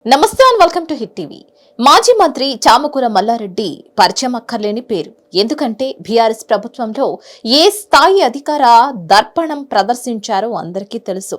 నమస్తే and welcome to hit TV. మాజీ మంత్రి చామకూర మల్లారెడ్డి పరిచయం అక్కర్లేని పేరు. ఎందుకంటే బీఆర్ఎస్ ప్రభుత్వంలో ఏ స్థాయి అధికార దర్పణం ప్రదర్శించారో అందరికీ తెలుసు.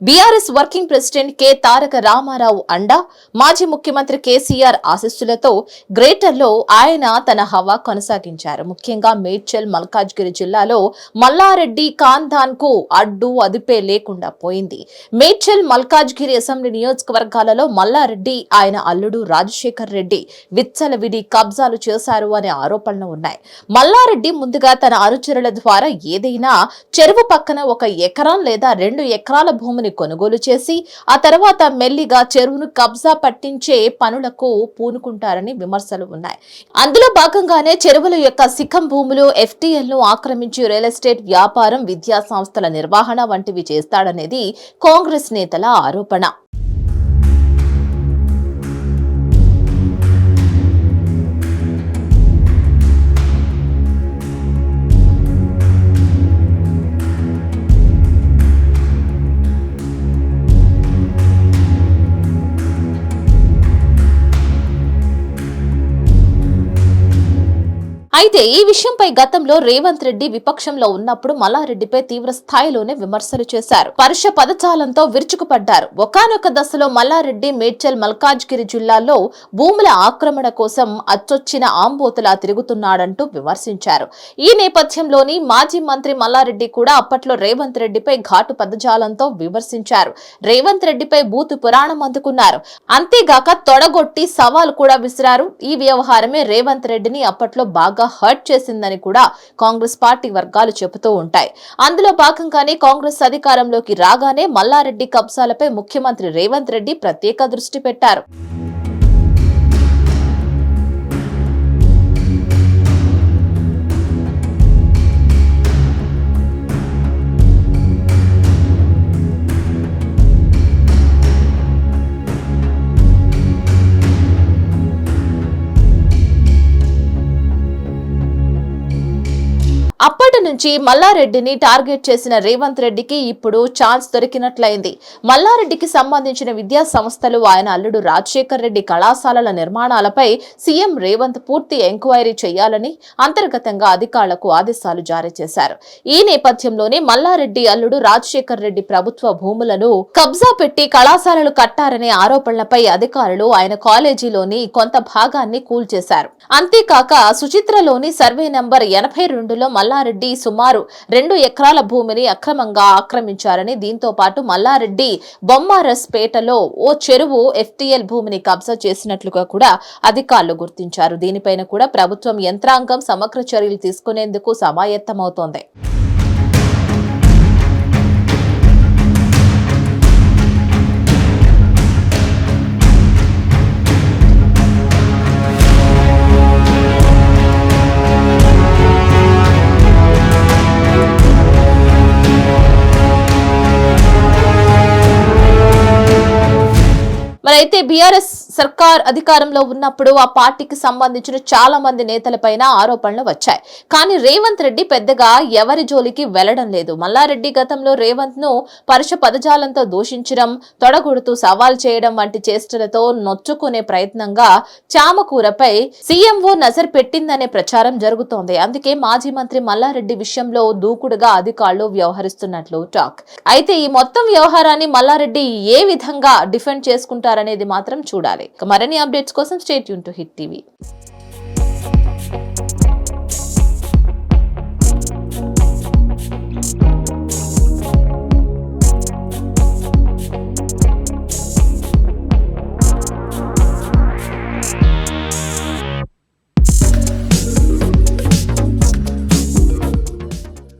బీఆర్ఎస్ వర్కింగ్ ప్రెసిడెంట్ కె తారక రామారావు అండా, మాజీ ముఖ్యమంత్రి కేసీఆర్ ఆశీస్సులతో గ్రేటర్లో ఆయన తన హవా కొనసాగించారు. ముఖ్యంగా మేడ్చల్ మల్కాజ్గిరి జిల్లాలో మల్లారెడ్డి ఖాందాన్ కు అడ్డు అదుపే లేకుండా పోయింది. మేడ్చల్ మల్కాజ్గిరి అసెంబ్లీ నియోజకవర్గాలలో మల్లారెడ్డి, ఆయన అల్లుడు రాజశేఖర్ రెడ్డి విచ్చలవిడి కబ్జాలు చేశారు అనే ఆరోపణలు ఉన్నాయి. మల్లారెడ్డి ముందుగా తన అనుచరుల ద్వారా ఏదైనా చెరువు పక్కన 1 ఎకరం లేదా 2 ఎకరాల భూమిని కొనుగోలు చేసి ఆ తర్వాత మెల్లిగా చెరువును కబ్జా పట్టించే పనులకు పూనుకుంటారని విమర్శలు ఉన్నాయి. అందులో భాగంగానే చెరువుల యొక్క సిఖం భూములు, ఎఫ్టీఎల్ ను ఆక్రమించి రియల్ ఎస్టేట్ వ్యాపారం, విద్యా సంస్థల నిర్వహణ వంటివి చేస్తాడనేది కాంగ్రెస్ నేతల ఆరోపణ. అయితే ఈ విషయంపై గతంలో రేవంత్ రెడ్డి విపక్షంలో ఉన్నప్పుడు మల్లారెడ్డిపై తీవ్ర స్థాయిలోనే విమర్శలు చేశారు. పరుష పదజాలంతో విరుచుకుపడ్డారు. ఒకానొక దశలో మల్లారెడ్డి మేడ్చల్ మల్కాజ్గిరి జిల్లాలో భూముల ఆక్రమణ కోసం అచ్చొచ్చిన ఆంబోతులా తిరుగుతున్నాడంటూ విమర్శించారు. ఈ నేపథ్యంలోని మాజీ మంత్రి మల్లారెడ్డి కూడా అప్పట్లో రేవంత్ రెడ్డిపై ఘాటు పదజాలంతో విమర్శించారు. రేవంత్ రెడ్డిపై బూతు పురాణం అందుకున్నారు. అంతేగాక తొడగొట్టి సవాల్ కూడా విసిరారు. ఈ వ్యవహారమే రేవంత్ రెడ్డిని అప్పట్లో బాగా హర్ట్ చేసిందని కూడా కాంగ్రెస్ పార్టీ వర్గాలు చెబుతూ ఉంటాయి. అందులో భాగంగానే కాంగ్రెస్ అధికారంలోకి రాగానే మల్లారెడ్డి కబ్జాలపై ముఖ్యమంత్రి రేవంత్ రెడ్డి ప్రత్యేక దృష్టి పెట్టారు. అప్పటి నుంచి మల్లారెడ్డిని టార్గెట్ చేసిన రేవంత్ రెడ్డికి ఇప్పుడు ఛాన్స్ దొరికినట్లయింది. మల్లారెడ్డికి సంబంధించిన విద్యా సంస్థలు, ఆయన అల్లుడు రాజశేఖర్ రెడ్డి కళాశాలల నిర్మాణాలపై సీఎం రేవంత్ పూర్తి ఎంక్వైరీ చేయాలని అంతర్గతంగా అధికారులకు ఆదేశాలు జారీ చేశారు. ఈ నేపథ్యంలోనే మల్లారెడ్డి అల్లుడు రాజశేఖర్ రెడ్డి ప్రభుత్వ భూములను కబ్జా పెట్టి కళాశాలలు కట్టారనే ఆరోపణలపై అధికారులు ఆయన కాలేజీలోని కొంత భాగాన్ని కూల్చేశారు. అంతేకాక సుచిత్రలోని సర్వే నంబర్ 82లో మల్లారెడ్డి సుమారు 2 ఎకరాల భూమిని అక్రమంగా ఆక్రమించారని, దీంతో పాటు మల్లారెడ్డి బొమ్మారస్పేటలో ఓ చెరువు, ఎఫ్టీఎల్ భూమిని కబ్జా చేసినట్లుగా కూడా అధికారులు గుర్తించారు. దీనిపైన కూడా ప్రభుత్వం యంత్రాంగం సమగ్ర చర్యలు తీసుకునేందుకు సమాయత్తమవుతోంది. అయితే బీఆర్ఎస్ సర్కార్ అధికారంలో ఉన్నప్పుడు ఆ పార్టీకి సంబంధించిన చాలా మంది నేతలపైన ఆరోపణలు వచ్చాయి. కానీ రేవంత్ రెడ్డి పెద్దగా ఎవరి జోలికి వెళ్లడం లేదు. మల్లారెడ్డి గతంలో రేవంత్ ను పరుష పదజాలంతో దూషించడం, తొడగొడుతూ సవాల్ చేయడం వంటి చేష్టలతో నొచ్చుకునే ప్రయత్నంగా చామకూరపై సీఎంఓ నజర్ పెట్టిందనే ప్రచారం జరుగుతోంది. అందుకే మాజీ మంత్రి మల్లారెడ్డి విషయంలో దూకుడుగా అధికారులు వ్యవహరిస్తున్నట్లు టాక్. అయితే ఈ మొత్తం వ్యవహారాన్ని మల్లారెడ్డి ఏ విధంగా డిఫెండ్ చేసుకుంటారనేది మాత్రం చూడాలి. మరిన్ని అప్డేట్స్ కోసం stay tune to hit TV.